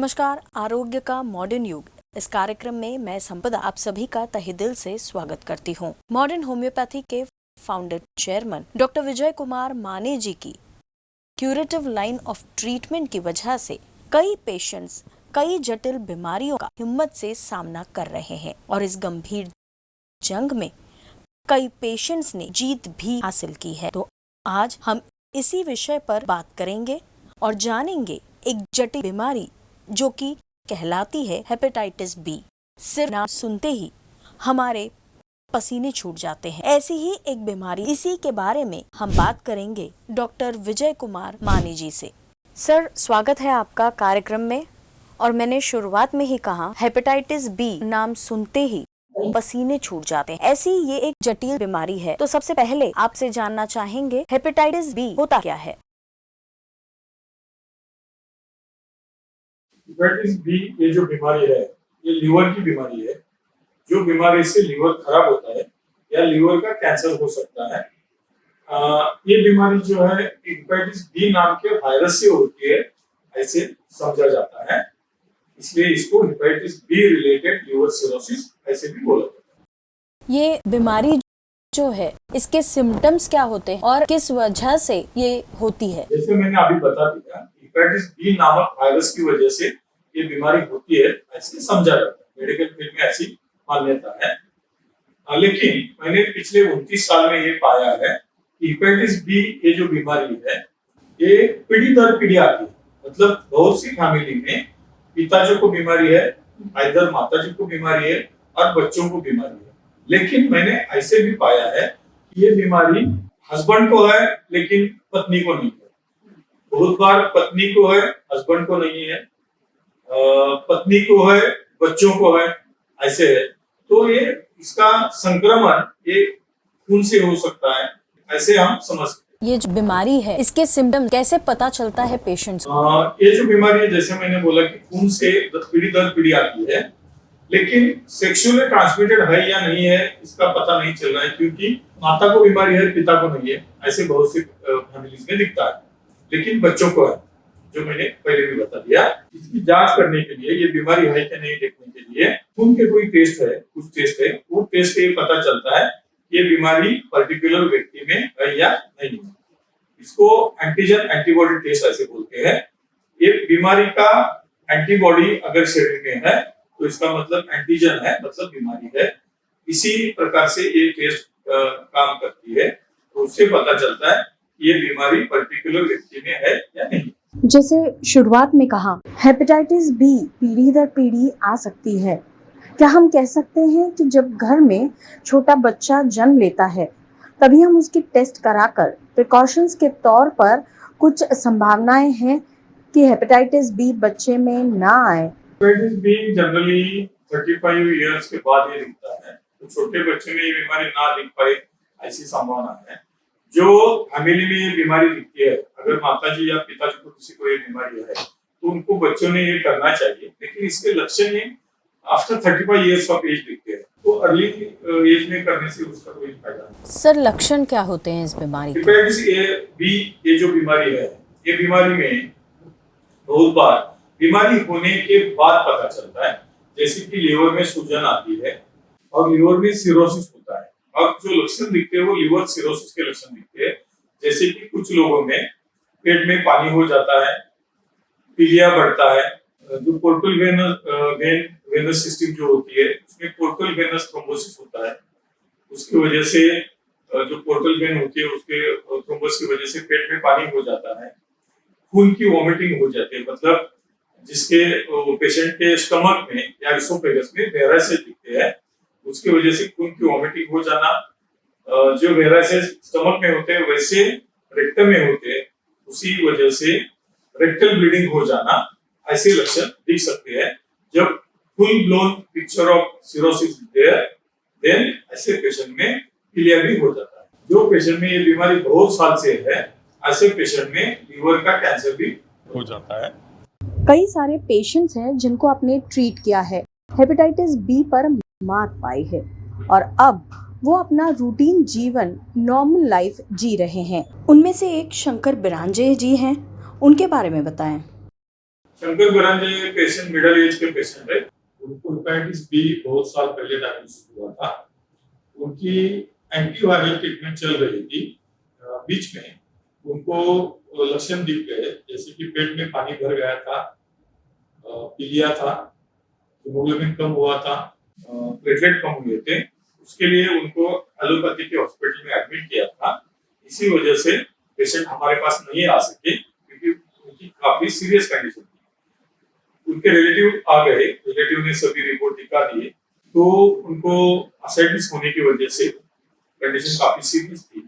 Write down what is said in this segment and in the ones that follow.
नमस्कार, आरोग्य का मॉडर्न युग इस कार्यक्रम में मैं संपदा आप सभी का तहे दिल से स्वागत करती हूँ। मॉडर्न होम्योपैथी के founder chairman doctor Vijay Kumar माने जी की क्यूरेटिव लाइन ऑफ ट्रीटमेंट की वजह से कई पेशेंट्स कई जटिल बीमारियों का हिम्मत से सामना कर रहे हैं और इस गंभीर जंग में कई पेशेंट्स ने जीत भी हासिल की है। तो आज हम इसी विषय पर बात करेंगे और जानेंगे एक जटिल बीमारी जो कि कहलाती है हेपेटाइटिस बी। सिर्फ नाम सुनते ही हमारे पसीने छूट जाते हैं। ऐसी ही एक बीमारी, इसी के बारे में हम बात करेंगे डॉक्टर विजय कुमार माने जी से। सर, स्वागत है आपका कार्यक्रम में। और मैंने शुरुआत में ही कहा, हेपेटाइटिस बी नाम सुनते ही पसीने छूट जाते हैं। ऐसी ये एक जटिल बीमारी है। तो सबसे पहले आपसे जानना चाहेंगे, हेपेटाइटिस बी होता क्या है? हेपेटाइटिस बी ये जो बीमारी है, ये लीवर की बीमारी है। जो बीमारी से लीवर खराब होता है या लीवर का कैंसर हो सकता है। ये बीमारी जो है हेपेटाइटिस बी नाम के वायरस से होती है, ऐसे समझा जाता है। इसलिए इसको hepatitis B related liver cirrhosis ऐसे भी बोला जाता है। ये बीमारी जो है, इसके सिम्टम्स क्या होते हैं और किस वजह से ये होती है? जैसे मैंने अभी बता दिया, हेपेटाइटिस बी नामक वायरस की वजह से ये बीमारी होती है, ऐसे समझा जाता है। मेडिकल फील्ड में ऐसी मान्यता है। लेकिन मैंने पिछले 29 साल में ये पाया है कि हेपेटाइटिस बी ये जो बीमारी है, ये पीढ़ी दर पीढ़ी आती है। मतलब बहुत सी फैमिली में पिताजी को बीमारी है, इधर माताजी को बीमारी है और बच्चों को बीमारी है। लेकिन मैंने ऐसे भी पाया है कि ये बीमारी हस्बैंड को है लेकिन पत्नी को नहीं है। बहुत बार पत्नी को है, हस्बैंड को नहीं है। पत्नी को है, बच्चों को है, ऐसे है। तो ये इसका संक्रमण ये खून से हो सकता है, ऐसे हम समझ सकते हैं। ये जो बीमारी है, इसके सिम्टम कैसे पता चलता है पेशेंट्स को? ये जो बीमारी है, जैसे मैंने बोला कि खून से पीढ़ी दर पीढ़ी आती है, लेकिन सेक्सुअली ट्रांसमिटेड है या नहीं है इसका पता नहीं चल रहा है, क्योंकि माता को बीमारी है, पिता को नहीं है। ऐसे बहुत सी फैमिलीज में दिखता है, लेकिन बच्चों को है, जो मैंने पहले भी बता दिया। इसकी जांच करने के लिए, ये बीमारी है कि नहीं देखने के लिए खून के कोई टेस्ट है, कुछ टेस्ट है, वो टेस्ट से पता चलता है ये बीमारी पर्टिकुलर व्यक्ति में है या नहीं। इसको एंटीजन एंटीबॉडी टेस्ट ऐसे बोलते हैं। ये बीमारी का एंटीबॉडी अगर शरीर में है तो इसका मतलब एंटीजन है, मतलब बीमारी है। इसी प्रकार से ये टेस्ट काम करती है, तो उससे पता चलता है ये बीमारी पर्टिकुलर व्यक्ति में है या नहीं। जैसे शुरुआत में कहा, हेपेटाइटिस बी पीढ़ी दर पीढ़ी आ सकती है। क्या हम कह सकते हैं कि जब घर में छोटा बच्चा जन्म लेता है तभी हम उसकी टेस्ट कराकर प्रिकॉशंस के तौर पर कुछ संभावनाएं हैं कि हेपेटाइटिस बी बच्चे में ना आए? हेपेटाइटिस बी जनरली 35 इयर्स के बाद ये दिखता है, तो छोटे बच्चे में ये बीमारी ना दिख पाए ऐसी संभावना है। जो फैमिली में ये बीमारी दिखती है, अगर माताजी या पिताजी को किसी को ये बीमारी है तो उनको बच्चों ने ये करना चाहिए, लेकिन इसके लक्षण ये आफ्टर 35 इयर्स ऑफ एज दिखते हैं, तो अर्ली एज में करने से उसका कोई फायदा नहीं। सर, लक्षण क्या होते हैं इस बीमारी के? हेपेटाइटिस बी ये जो बीमारी है, ये बीमारी में बहुत बार बीमारी होने के बाद पता चलता है। जैसे कि लीवर में सूजन आती है और लीवर में सिरोसिस होता है, और जो लक्षण दिखते हैं वो लीवर सिरोसिस के लक्षण दिखते हैं। जैसे कि कुछ लोगों में पेट में पानी हो जाता है, पीलिया बढ़ता है, जो पोर्टल वेनस सिस्टम जो होती है उसमें पोर्टल वेनस थ्रोम्बोसिस होता है। उसकी वजह से जो पोर्टल वेन होती है उसके थ्रोम्बोसिस की वजह से पेट में पानी हो जाता है। खून की वॉमिटिंग हो जाती है, मतलब जिसके पेशेंट के स्टमक में या इसोफेगस में वेराइसेस दिखते हैं, उसकी वजह से खून की वॉमिटिंग हो जाना। जो वेराइसेस स्टमक में होते हैं वैसे रेक्टम में होते हैं, उसी वजह से रेक्टल ब्लीडिंग हो जाना, ऐसे लक्षण दिख सकते हैं। जब full blown picture of cirrhosis there, then ऐसे पेशेंट में पीलिया भी हो जाता है। जो पेशेंट में ये बीमारी बहुत साल से है, ऐसे पेशेंट में लीवर का कैंसर भी हो जाता है। कई सारे पेशेंट्स हैं जिनको आपने ट्रीट किया है, हेपेटाइटिस बी पर मात पाई है और अब वो अपना रूटीन जीवन, नॉर्मल लाइफ जी रहे हैं। उनमें से एक शंकर बिरांजे जी हैं, उनके बारे में बताएं। Shankar Biranje patient middle age के पेशेंट है। उनको हेपेटाइटिस बी बहुत साल पहले डायग्नोसिस हुआ था। उनकी एंटीवायरल ट्रीटमेंट चल रही थी। बीच में उनको लक्षण दिख गए, जैसे कि पेट में पानी भर गया था, पीलिया था, हीमोग्लोबिन कम हुआ था, प्लेटलेट कम हुए थे। उसके लिए उनको एलोपैथी के हॉस्पिटल में एडमिट किया था। इसी वजह से पेशेंट हमारे पास नहीं आ सके, क्योंकि उनकी काफी सीरियस कंडीशन थी। उनके रिलेटिव आ गए, रिलेटिव ने सभी रिपोर्ट दिखा दी, तो उनको असाइटिस होने की वजह से कंडीशन काफी सीरियस थी,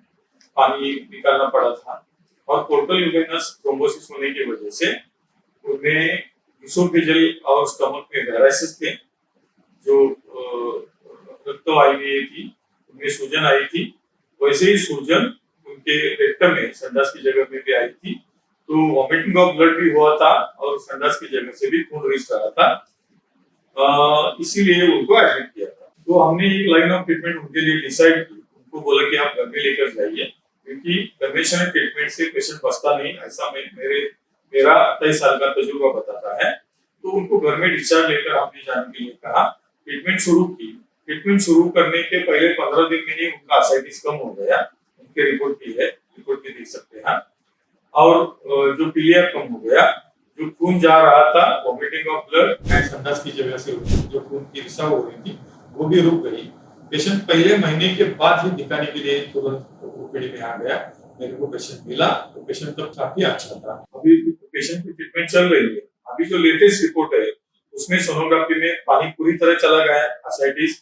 पानी निकालना पड़ा था। और पोर्टल यूवेनस थ्रोम्बोसिस होने की वजह से उन्हें इसोफेजियल और स्टमक में वेराइसिस थे, जो रक्तवाहिनी थी, उनमें सूजन आई थी। वैसे ही सूजन उनके रेक्टम में, संडास की जगह में भी आई थी, तो वॉमिटिंग ऑफ ब्लड भी हुआ था और संडास की जगह से भी खून रिस रहा था। इसीलिए उनको एडमिट किया था। तो हमने एक लाइन ऑफ ट्रीटमेंट उनके लिए डिसाइड की। उनको बोला कि आप घर में लेकर जाइए, क्योंकि कन्वेंशनल ट्रीटमेंट से पेशेंट बचता नहीं, ऐसा मेरा 28 साल का तजुर्बा बताता है। तो उनको घर में डिस्चार्ज लेकर हमने जाने के लिए कहा। ट्रीटमेंट शुरू की। ट्रीटमेंट शुरू करने के पहले 15 दिन में ही उनका असाइटिस कम हो गया। उनके रिपोर्ट भी है, रिपोर्ट भी देख सकते हैं। और जो पीलिया कम हो गया, जो खून जा रहा था, वॉमिटिंग ऑफ ब्लड एंड संडास की जगह से जो खून की रिसाव हो रही थी, वो भी रुक गई। पेशेंट पहले महीने के बाद ही दिखाने के लिए तुरंत ओपीडी में आ गया। मेरे को पेशेंट मिला तो पेशेंट तब काफी अच्छा था। अभी पेशेंट की ट्रीटमेंट चल रही है। अभी जो लेटेस्ट रिपोर्ट है उसमें सोनोग्राफी में पानी पूरी तरह चला गया है। असाइटिस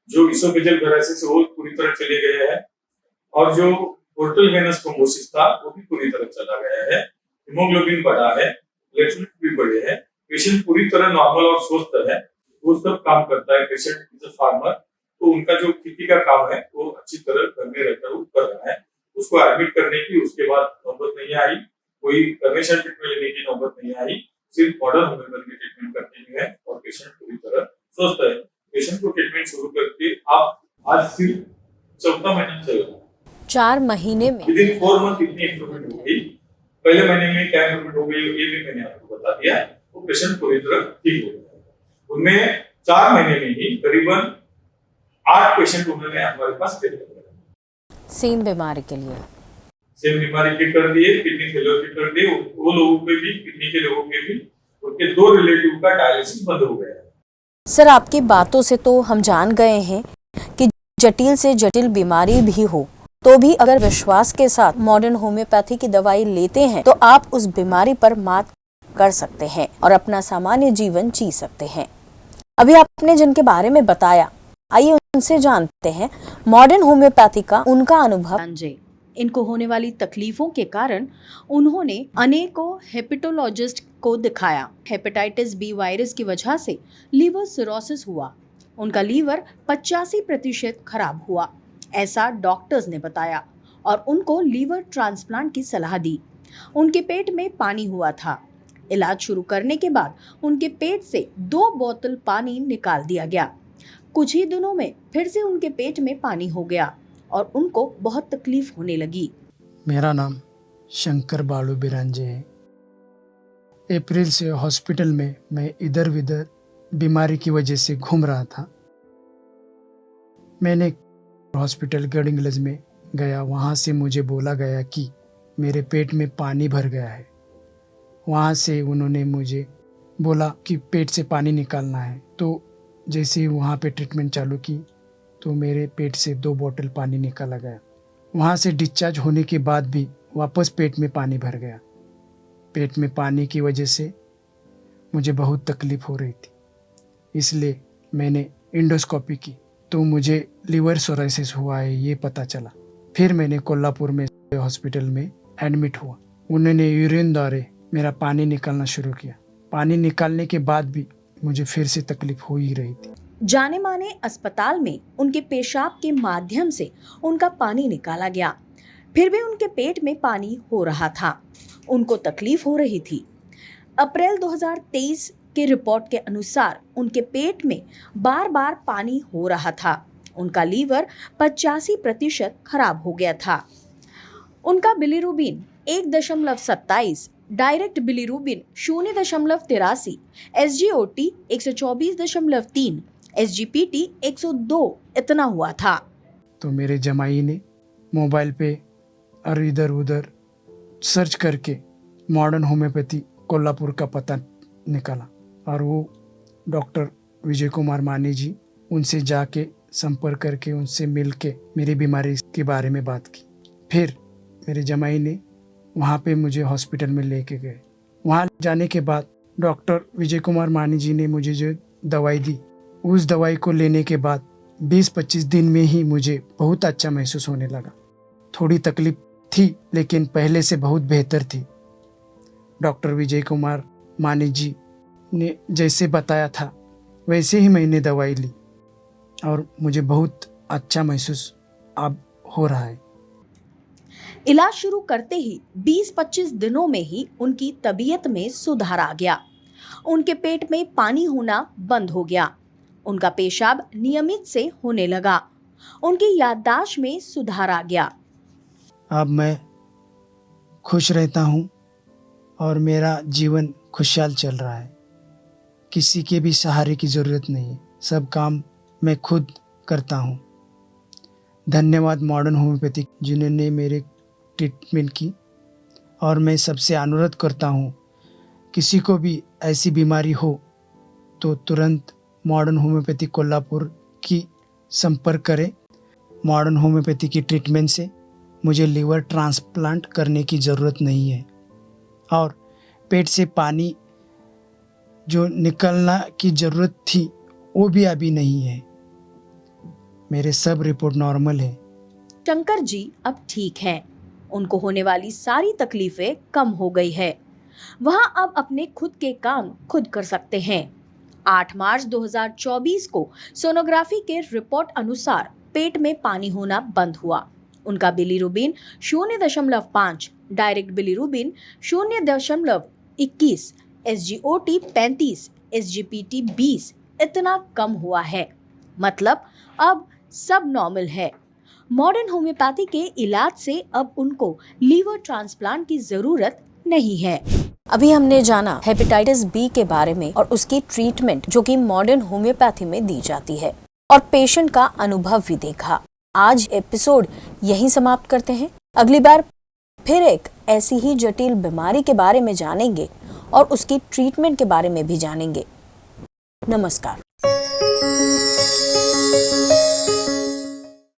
जो इसोफेजियल वेराइसिस वो पूरी तरह चले गए हैं, और जो पोर्टल वेनस थ्रोम्बोसिस था वो भी पूरी तरह चला गया है। हीमोग्लोबिन बढ़ा है, प्लेटलेट भी बढ़े हैं। पेशेंट पूरी तरह नॉर्मल और स्वस्थ है। वो सब काम करता है। पेशेंट इज अ फार्मर, तो उनका जो खेती का काम है वो अच्छी तरह घर में रहकर वो कर रहा है। उसको एडमिट करने की उसके बाद नौबत नहीं आई, कोई कन्वेंशनल ट्रीटमेंट लेने की नौबत नहीं आई। सिर्फ मॉडर्न होम्योपैथी ट्रीटमेंट कंटिन्यू है और पेशेंट पूरी तरह स्वस्थ है। पेशेंट को ट्रीटमेंट शुरू करके आप आज सिर्फ 14 महीना चल रहा है। 4 महीने में विदिन 4 मंथ इतनी इम्प्रूवमेंट हो गई। पहले महीने में क्या इम्प्रूवमेंट हो गई ये भी मैंने आपको बता दिया। वो पेशेंट पूरी तरह ठीक हो गया। उनमें 4 महीने में ही करीबन 8 पेशेंट उन्होंने हमारे पास फेल कर दिया। सेम बीमारी के लिए सेम बीमारी के कर दिए, किडनी फेलियर के कर दिए। वो लोगों के भी, किडनी के लोगों के भी, उनके 2 रिलेटिव का डायलिसिस बंद हो गया। सर, आपकी बातों से तो हम जान गए हैं कि जटिल से जटिल बीमारी भी हो तो भी अगर विश्वास के साथ मॉडर्न होम्योपैथी की दवाई लेते हैं तो आप उस बीमारी पर मात कर सकते हैं और अपना सामान्य जीवन जी सकते हैं। अभी आपने जिनके बारे में बताया, आइए उनसे जानते हैं मॉडर्न होम्योपैथी का उनका अनुभव। इनको होने वाली तकलीफों के कारण उन्होंने अनेकों हेपेटोलॉजिस्ट को दिखाया। हेपेटाइटिस बी वायरस की वजह से लीवर सिरोसिस हुआ। उनका लीवर 85% खराब हुआ, ऐसा डॉक्टर्स ने बताया और उनको लीवर ट्रांसप्लांट की सलाह दी। उनके पेट में पानी हुआ था। इलाज शुरू करने के बाद उनके पेट से 2 बोतल पानी निकाल दिया गया। कुछ ही दिनों में फिर से उनके पेट में पानी हो गया और उनको बहुत तकलीफ होने लगी। मेरा नाम शंकर बालू बिरांजे है। अप्रैल से हॉस्पिटल में मैं इधर उधर बीमारी की वजह से घूम रहा था। मैंने हॉस्पिटल गढ़िंग्लज में गया। वहाँ से मुझे बोला गया कि मेरे पेट में पानी भर गया है। वहाँ से उन्होंने मुझे बोला कि पेट से पानी निकालना है। तो जैसे ही वहाँ पे ट्रीटमेंट चालू की तो मेरे पेट से 2 बोतल पानी निकाला गया। वहाँ से डिस्चार्ज होने के बाद भी वापस पेट में पानी भर गया। पेट में पानी की वजह से मुझे बहुत तकलीफ़ हो रही थी, इसलिए मैंने एंडोस्कोपी की तो मुझे लीवर सोराइसिस हुआ है ये पता चला। फिर मैंने कोल्हापुर में हॉस्पिटल में एडमिट हुआ। उन्होंने यूरिन द्वारा मेरा पानी निकालना शुरू किया। पानी निकालने के बाद भी मुझे फिर से तकलीफ हो ही रही थी। जाने माने अस्पताल में उनके पेशाब के माध्यम से उनका पानी निकाला गया, फिर भी उनके पेट में पानी हो रहा था। उनको तकलीफ हो रही थी। अप्रैल 2023 के रिपोर्ट के अनुसार उनके पेट में बार बार पानी हो रहा था। उनका लीवर 85% खराब हो गया था। उनका bilirubin 1.27 direct bilirubin 0.83, SGOT 124.3, SGPT 102 इतना हुआ था। तो मेरे जमाई ने मोबाइल पे और इधर उधर सर्च करके मॉडर्न होम्योपैथी कोल्हापुर का पता निकाला और वो डॉक्टर विजय कुमार मानी जी, उनसे जाके संपर्क करके उनसे मिल के मेरी बीमारी के बारे में बात की। फिर मेरे जमाई ने वहाँ पे मुझे हॉस्पिटल में लेके गए। वहाँ जाने के बाद डॉक्टर विजय कुमार मानी जी ने मुझे जो दवाई दी, उस दवाई को लेने के बाद 20-25 दिन में ही मुझे बहुत अच्छा महसूस होने लगा। थोड़ी तकलीफ थी लेकिन पहले से बहुत बेहतर थी। डॉक्टर विजय कुमार मानी जी ने जैसे बताया था वैसे ही मैंने दवाई ली और मुझे बहुत अच्छा महसूस अब हो रहा है। इलाज शुरू करते ही 20-25 दिनों में ही उनकी तबीयत में सुधार आ गया। उनके पेट में पानी होना बंद हो गया। उनका पेशाब नियमित से होने लगा। उनकी याददाश्त में सुधार आ गया। अब मैं खुश रहता हूँ और मेरा जीवन खुशहाल चल रहा है। किसी के भी सहारे की ज़रूरत नहीं है, सब काम मैं खुद करता हूँ। धन्यवाद मॉडर्न होम्योपैथिक जिन्होंने मेरे ट्रीटमेंट की। और मैं सबसे अनुरोध करता हूँ, किसी को भी ऐसी बीमारी हो तो तुरंत मॉडर्न होम्योपैथिक कोल्हापुर की संपर्क करें। मॉडर्न होम्योपैथी की ट्रीटमेंट से मुझे लीवर ट्रांसप्लांट करने की ज़रूरत नहीं है और पेट से पानी जो निकलना की ज़रूरत थी वो भी अभी नहीं है। मेरे सब रिपोर्ट नॉर्मल है। शंकर जी अब ठीक हैं। उनको होने वाली सारी तकलीफें कम हो गई है। वह अब अपने खुद के काम खुद कर सकते हैं। 8 मार्च 2024 को सोनोग्राफी के रिपोर्ट अनुसार पेट में पानी होना बंद हुआ। उनका bilirubin 0.5, direct bilirubin 0.21, SGOT 35, SGPT 20 इतना कम हुआ है। मतलब अब सब नॉर्मल है। मॉडर्न होम्योपैथी के इलाज से अब उनको लीवर ट्रांसप्लांट की जरूरत नहीं है। अभी हमने जाना हेपेटाइटिस बी के बारे में और उसकी ट्रीटमेंट जो कि मॉडर्न होम्योपैथी में दी जाती है और पेशेंट का अनुभव भी देखा। आज एपिसोड यहीं समाप्त करते हैं। अगली बार फिर एक ऐसी ही जटिल बीमारी के बारे में जानेंगे और उसकी ट्रीटमेंट के बारे में भी जानेंगे। नमस्कार।